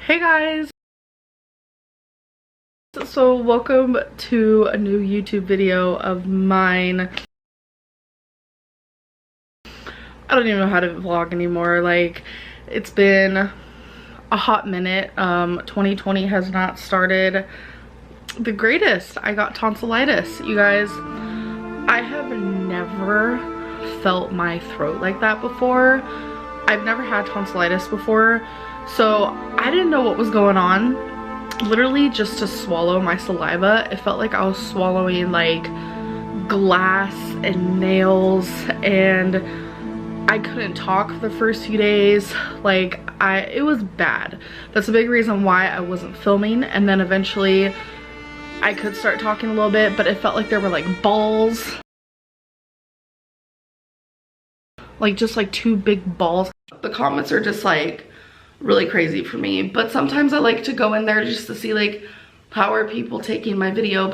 Hey guys! So welcome to a new YouTube video of mine. I don't even know how to vlog anymore. Like, it's been a hot minute. 2020 has not started the greatest. I got tonsillitis, you guys. I have never felt my throat like that before. I've never had tonsillitis before, so I didn't know what was going on. Literally, just to swallow my saliva, it felt like I was swallowing like glass and nails, and I couldn't talk for the first few days. Like, it was bad. That's a big reason why I wasn't filming, and then eventually I could start talking a little bit, but it felt like there were like balls, like just like two big balls. The comments are just like really crazy for me, but sometimes I like to go in there just to see like how are people taking my video.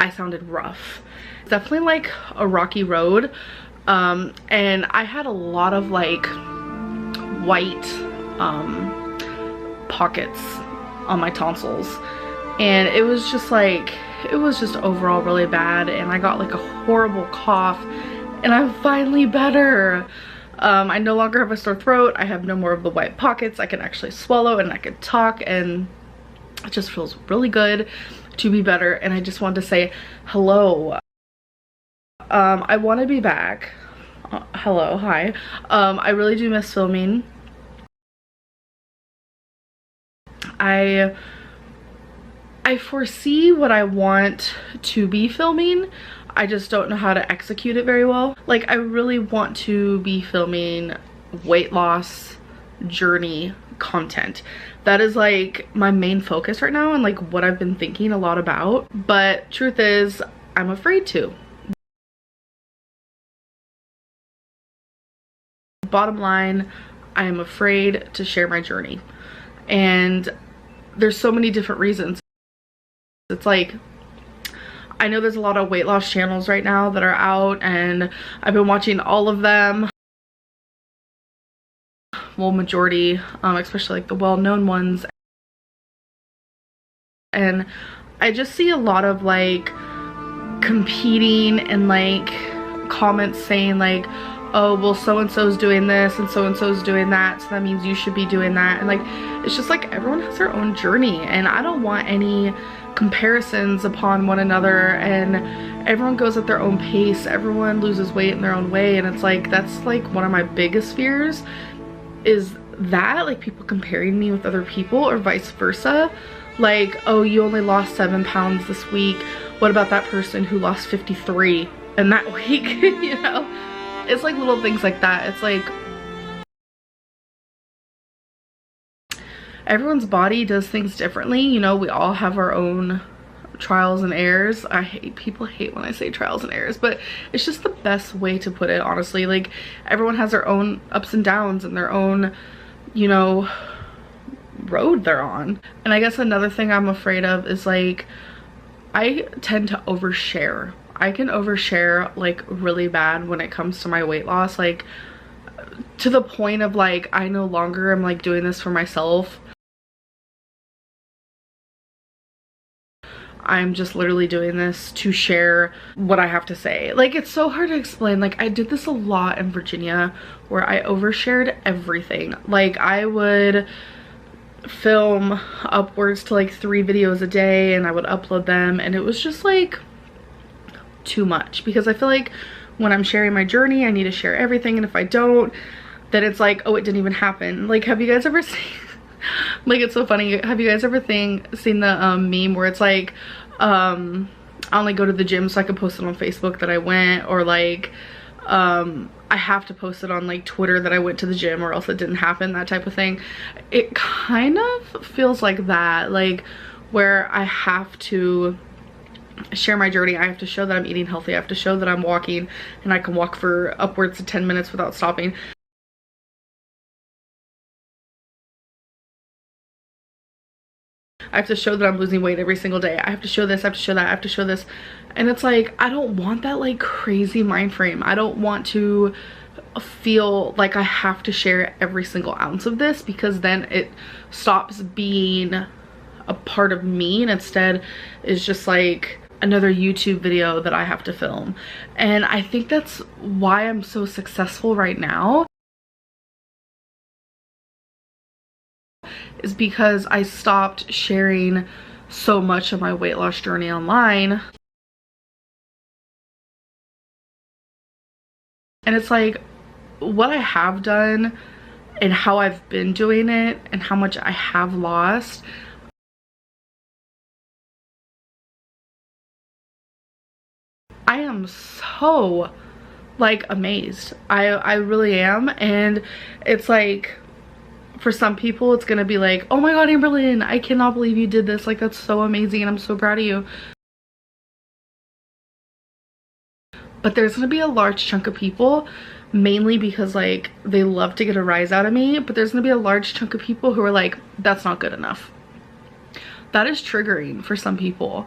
I sounded rough. It's definitely like a rocky road, and I had a lot of like white pockets on my tonsils, and it was just like, it was just overall really bad, and I got like a horrible cough, and I'm finally better. I no longer have a sore throat. I have no more of the white pockets. I can actually swallow and I can talk, and it just feels really good to be better. And I just wanted to say hello. I want to be back. Hello, hi. I really do miss filming. I foresee what I want to be filming. I just don't know how to execute it very well. Like, I really want to be filming weight loss journey content. That is like my main focus right now, and like what I've been thinking a lot about. But truth is, I'm afraid to. Bottom line, I am afraid to share my journey. And there's so many different reasons. It's like, I know there's a lot of weight loss channels right now that are out, and I've been watching all of them. Well, majority, especially like the well-known ones. And I just see a lot of like competing and like comments saying like, oh, well, so-and-so's doing this and so-and-so's doing that, so that means you should be doing that. And like, it's just like everyone has their own journey, and I don't want any comparisons upon one another, and everyone goes at their own pace. Everyone loses weight in their own way, and it's like, that's like one of my biggest fears, is that like people comparing me with other people, or vice versa. Like, oh, you only lost 7 pounds this week, what about that person who lost 53 in that week? You know, it's like little things like that. It's like everyone's body does things differently, you know. We all have our own trials and errors. People hate when I say trials and errors, but it's just the best way to put it, honestly. Like, everyone has their own ups and downs and their own, you know, road they're on. And I guess another thing I'm afraid of is like, I tend to overshare. I can overshare like really bad when it comes to my weight loss, like to the point of like, I no longer am like doing this for myself. I'm just literally doing this to share what I have to say. Like, it's so hard to explain. Like, I did this a lot in Virginia where I overshared everything. Like, I would film upwards to like 3 videos a day, and I would upload them, and it was just like too much, because I feel like when I'm sharing my journey, I need to share everything, and if I don't, then it's like, oh, it didn't even happen. Like, have you guys ever seen like, it's so funny, have you guys ever seen the meme where it's like, I only go to the gym so I can post it on Facebook that I went, or like I have to post it on like Twitter that I went to the gym or else it didn't happen, that type of thing. It kind of feels like that, like where I have to share my journey. I have to show that I'm eating healthy. I have to show that I'm walking, and I can walk for upwards of 10 minutes without stopping. I have to show that I'm losing weight every single day. I have to show this, I have to show that, I have to show this. And it's like, I don't want that like crazy mind frame. I don't want to feel like I have to share every single ounce of this, because then it stops being a part of me and instead is just like another YouTube video that I have to film. And I think that's why I'm so successful right now, is because I stopped sharing so much of my weight loss journey online. And it's like, what I have done and how I've been doing it and how much I have lost, I am so like amazed. I really am. And it's like, for some people it's gonna be like, oh my god, Amberlynn, I cannot believe you did this, like that's so amazing and I'm so proud of you. But there's gonna be a large chunk of people, mainly because like they love to get a rise out of me, but there's gonna be a large chunk of people who are like, that's not good enough. That is triggering for some people.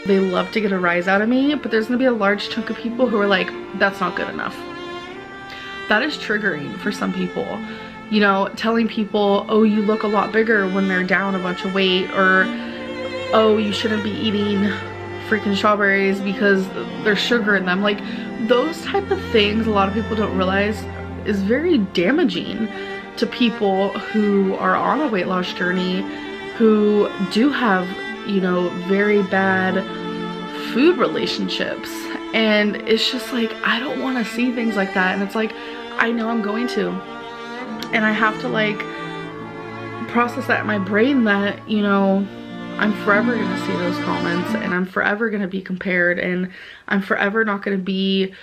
They love to get a rise out of me, but there's gonna be a large chunk of people who are like, that's not good enough. That is triggering for some people. You know, telling people, oh, you look a lot bigger when they're down a bunch of weight, or oh, you shouldn't be eating freaking strawberries because there's sugar in them. Like, those type of things a lot of people don't realize is very damaging to people who are on a weight loss journey, who do have, you know, very bad food relationships. And it's just like, I don't want to see things like that. And it's like, I know I'm going to, and I have to like process that in my brain that, you know, I'm forever gonna see those comments, and I'm forever gonna be compared, and I'm forever not gonna be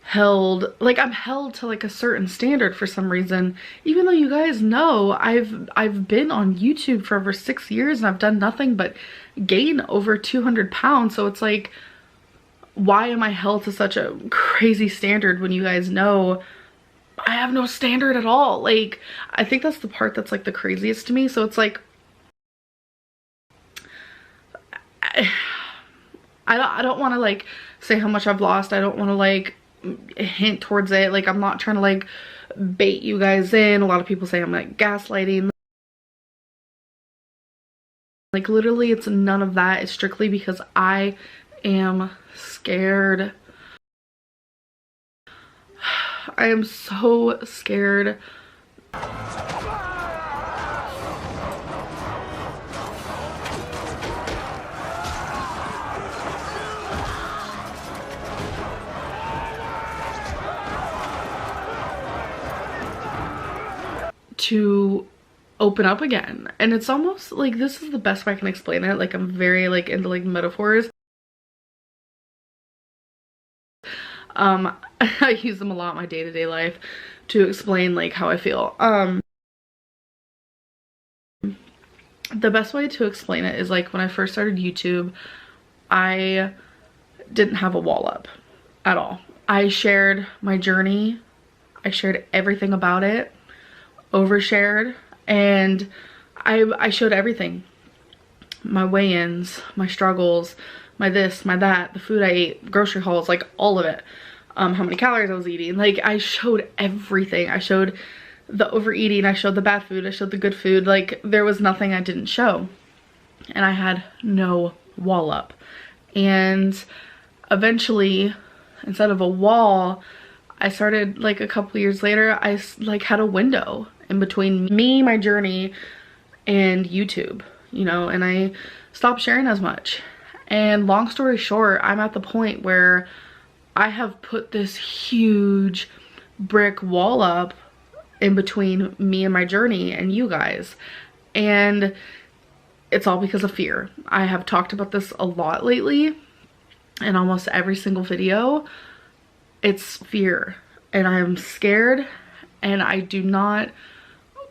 held, like I'm held to like a certain standard for some reason, even though you guys know I've been on YouTube for over 6 years and I've done nothing but gain over 200 pounds. So it's like, why am I held to such a crazy standard when you guys know I have no standard at all? Like, I think that's the part that's like the craziest to me. So it's like, I don't want to like say how much I've lost. I don't want to like hint towards it. Like, I'm not trying to like bait you guys in. A lot of people say I'm like gaslighting. Like, literally it's none of that. It's strictly because I am scared. I am so scared. To open up again. And it's almost like, this is the best way I can explain it. Like, I'm very like into like metaphors. I use them a lot in my day-to-day life to explain like how I feel. The best way to explain it is like, when I first started YouTube, I didn't have a wall up at all. I shared my journey. I shared everything about it, overshared, and I showed everything. My weigh-ins, my struggles, my this, my that, the food I ate, grocery hauls, like all of it. How many calories I was eating. Like, I showed everything. I showed the overeating, I showed the bad food, I showed the good food. Like, there was nothing I didn't show. And I had no wall up. And eventually, instead of a wall, I started, like a couple years later, I like had a window in between me, my journey, and YouTube, you know, and I stopped sharing as much. And long story short, I'm at the point where I have put this huge brick wall up in between me and my journey and you guys. And it's all because of fear. I have talked about this a lot lately in almost every single video. It's fear, and I'm scared, and I do not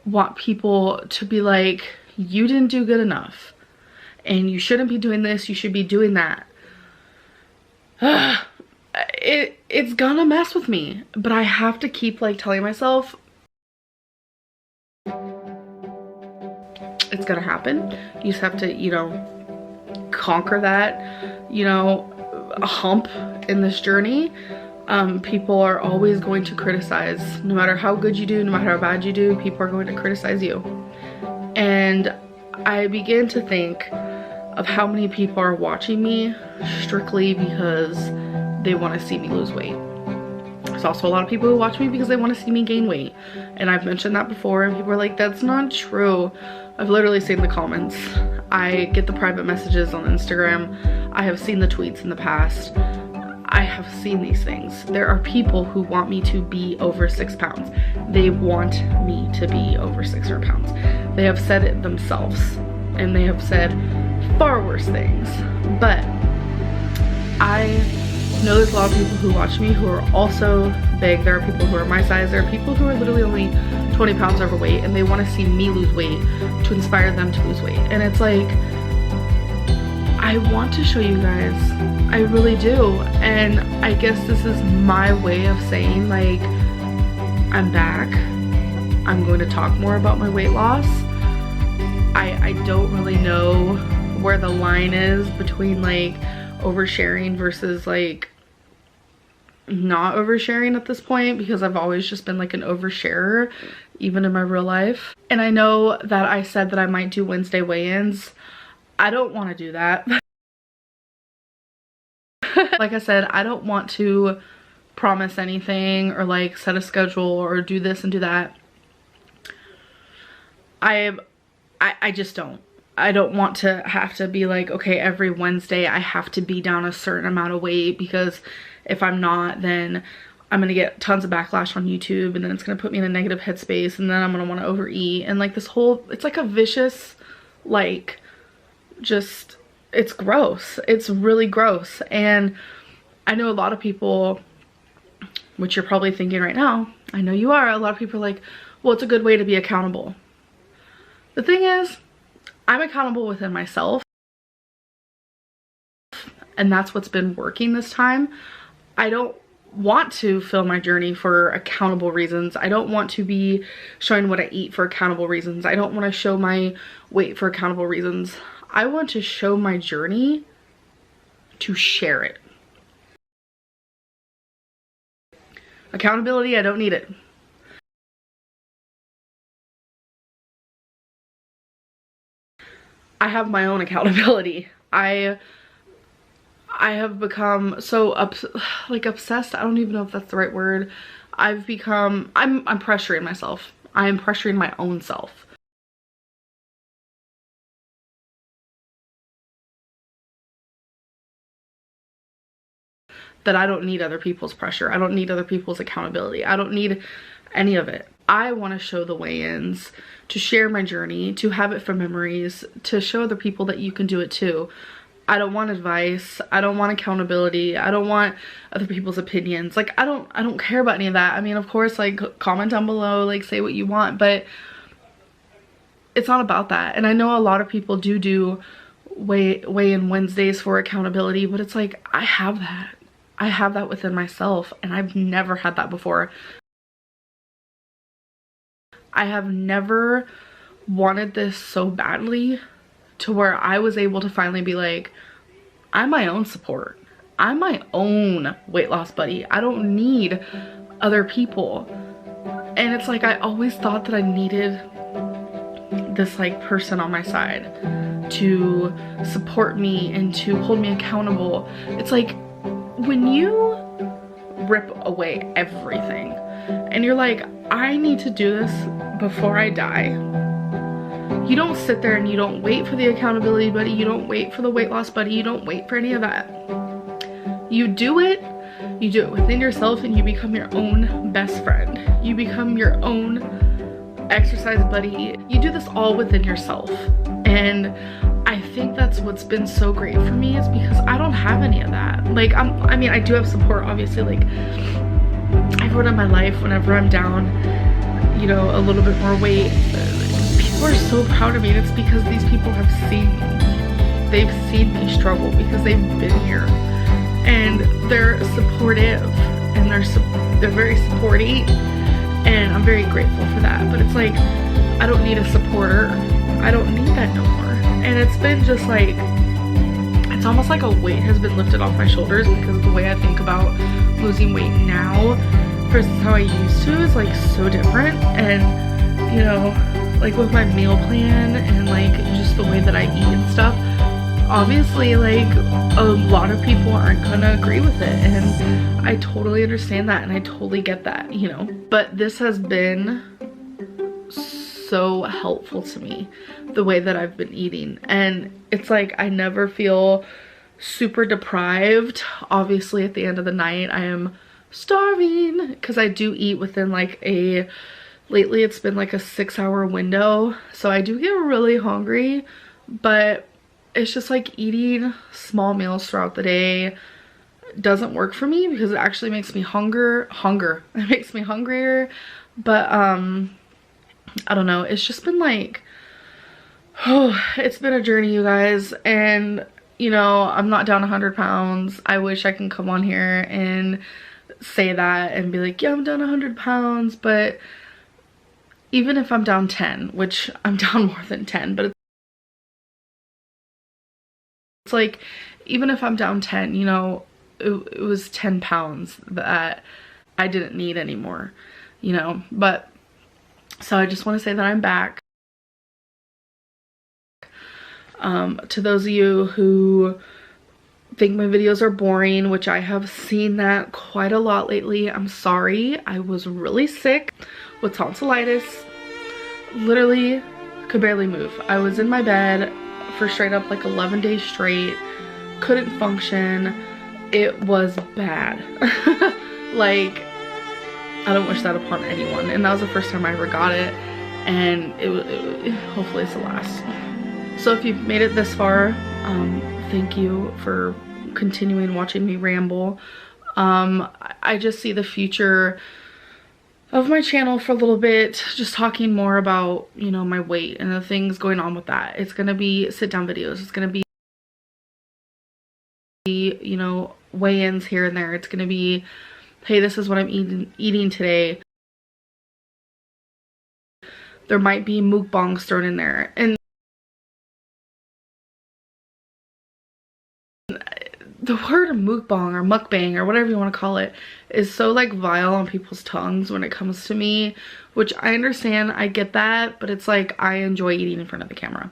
want people to be like, you didn't do good enough and you shouldn't be doing this, you should be doing that. It's gonna mess with me, but I have to keep like telling myself it's gonna happen. You just have to, you know, conquer that, you know, a hump in this journey. People are always going to criticize. No matter how good you do, no matter how bad you do, people are going to criticize you. And I begin to think of how many people are watching me strictly because they want to see me lose weight. There's also a lot of people who watch me because they want to see me gain weight. And I've mentioned that before, and people are like, that's not true. I've literally seen the comments. I get the private messages on Instagram. I have seen the tweets in the past. I have seen these things. There are people who want me to be over 6 pounds. They want me to be over 600 pounds. They have said it themselves, and they have said far worse things. But I know there's a lot of people who watch me who are also big. There are people who are my size. There are people who are literally only 20 pounds overweight, and they want to see me lose weight to inspire them to lose weight. And it's like, I want to show you guys, I really do. And I guess this is my way of saying, like, I'm back. I'm going to talk more about my weight loss. I don't really know where the line is between like oversharing versus like not oversharing at this point, because I've always just been like an oversharer even in my real life. And I know that I said that I might do Wednesday weigh-ins. I don't want to do that. Like I said, I don't want to promise anything or like set a schedule or do this and do that. I just don't. I don't want to have to be like, okay, every Wednesday I have to be down a certain amount of weight, because if I'm not, then I'm gonna get tons of backlash on YouTube, and then it's gonna put me in a negative headspace, and then I'm gonna want to overeat, and like this whole, it's like a vicious, like, just, it's gross. It's really gross. And I know a lot of people, which you're probably thinking right now, I know you are, a lot of people are like, well, it's a good way to be accountable. The thing is, I'm accountable within myself, and that's what's been working this time. I don't want to film my journey for accountable reasons. I don't want to be showing what I eat for accountable reasons. I don't want to show my weight for accountable reasons. I want to show my journey to share it. Accountability, I don't need it. I have my own accountability. I have become so obsessed. I don't even know if that's the right word. I'm pressuring myself. I am pressuring my own self. That I don't need other people's pressure. I don't need other people's accountability. I don't need any of it. I want to show the weigh-ins, to share my journey, to have it for memories, to show other people that you can do it too. I don't want advice. I don't want accountability. I don't want other people's opinions. Like, I don't care about any of that. I mean, of course, like, comment down below, like, say what you want, but it's not about that. And I know a lot of people do weigh-in Wednesdays for accountability, but it's like, I have that. I have that within myself, and I've never had that before. I have never wanted this so badly to where I was able to finally be like, I'm my own support. I'm my own weight loss buddy. I don't need other people. And it's like, I always thought that I needed this like person on my side to support me and to hold me accountable. It's like, when you rip away everything and you're like, I need to do this before I die, You don't sit there and you don't wait for the accountability buddy, you don't wait for the weight loss buddy, you don't wait for any of that. You do it within yourself, and you become your own best friend. You become your own exercise buddy. You do this all within yourself. And I think that's what's been so great for me, is because I don't have any of that. Like, I mean, I do have support, obviously. Like, everyone in my life, whenever I'm down, you know, a little bit more weight, people are so proud of me. And it's because these people have seen me. They've seen me struggle because they've been here. And they're supportive, and they're very supporting, and I'm very grateful for that. But it's like, I don't need a supporter. I don't need that no more. And it's been just like, it's almost like a weight has been lifted off my shoulders, because the way I think about losing weight now versus how I used to is like so different. And you know, like with my meal plan and like just the way that I eat and stuff, obviously like a lot of people aren't gonna agree with it, and I totally understand that, and I totally get that, you know. But this has been so helpful to me, the way that I've been eating. And it's like I never feel super deprived. Obviously at the end of the night I am starving, because I do eat within like lately it's been like a 6-hour window, so I do get really hungry. But it's just like eating small meals throughout the day doesn't work for me, because it actually makes me it makes me hungrier. But I don't know, it's just been like, oh, it's been a journey, you guys. And you know, I'm not down 100 pounds. I wish I can come on here and say that and be like, yeah, I'm down 100 pounds. But even if I'm down 10, which I'm down more than 10, but it's like, even if I'm down 10, you know, it was 10 pounds that I didn't need anymore, you know. But so I just want to say that I'm back. To those of you who think my videos are boring, which I have seen that quite a lot lately, I'm sorry. I was really sick with tonsillitis. Literally could barely move. I was in my bed for straight up like 11 days straight, couldn't function. It was bad. Like, I don't wish that upon anyone, and that was the first time I ever got it, and hopefully it's the last. So if you've made it this far, thank you for continuing watching me ramble. I just see the future of my channel for a little bit, just talking more about, you know, my weight and the things going on with that. It's gonna be sit down videos. It's gonna be, you know, weigh-ins here and there. It's gonna be, hey, this is what I'm eating today. There might be mukbangs thrown in there. And the word mukbang or mukbang or whatever you want to call it is so like vile on people's tongues when it comes to me, which I understand, I get that, but it's like I enjoy eating in front of the camera.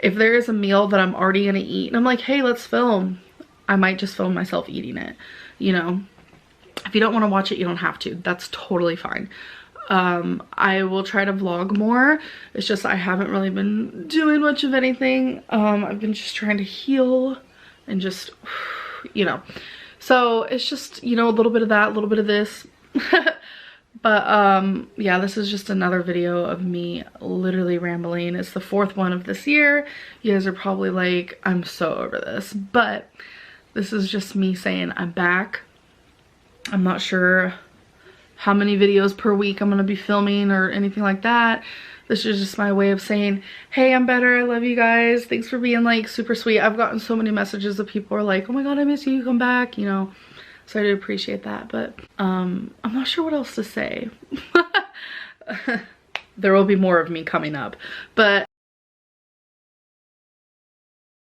If there is a meal that I'm already gonna eat and I'm like, hey, let's film, I might just film myself eating it, you know. If you don't want to watch it, you don't have to. That's totally fine. I will try to vlog more. It's just I haven't really been doing much of anything. I've been just trying to heal and just, you know. So it's just, you know, a little bit of that, a little bit of this. But yeah, this is just another video of me literally rambling. It's the 4th one of this year. You guys are probably like, I'm so over this. But this is just me saying I'm back. I'm not sure how many videos per week I'm gonna be filming or anything like that. This is just my way of saying, hey, I'm better, I love you guys, thanks for being like super sweet. I've gotten so many messages of people who are like, oh my god, I miss you, come back, you know. So I do appreciate that. But I'm not sure what else to say. There will be more of me coming up, but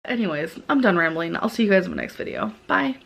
anyways, I'm done rambling. I'll see you guys in my next video. Bye.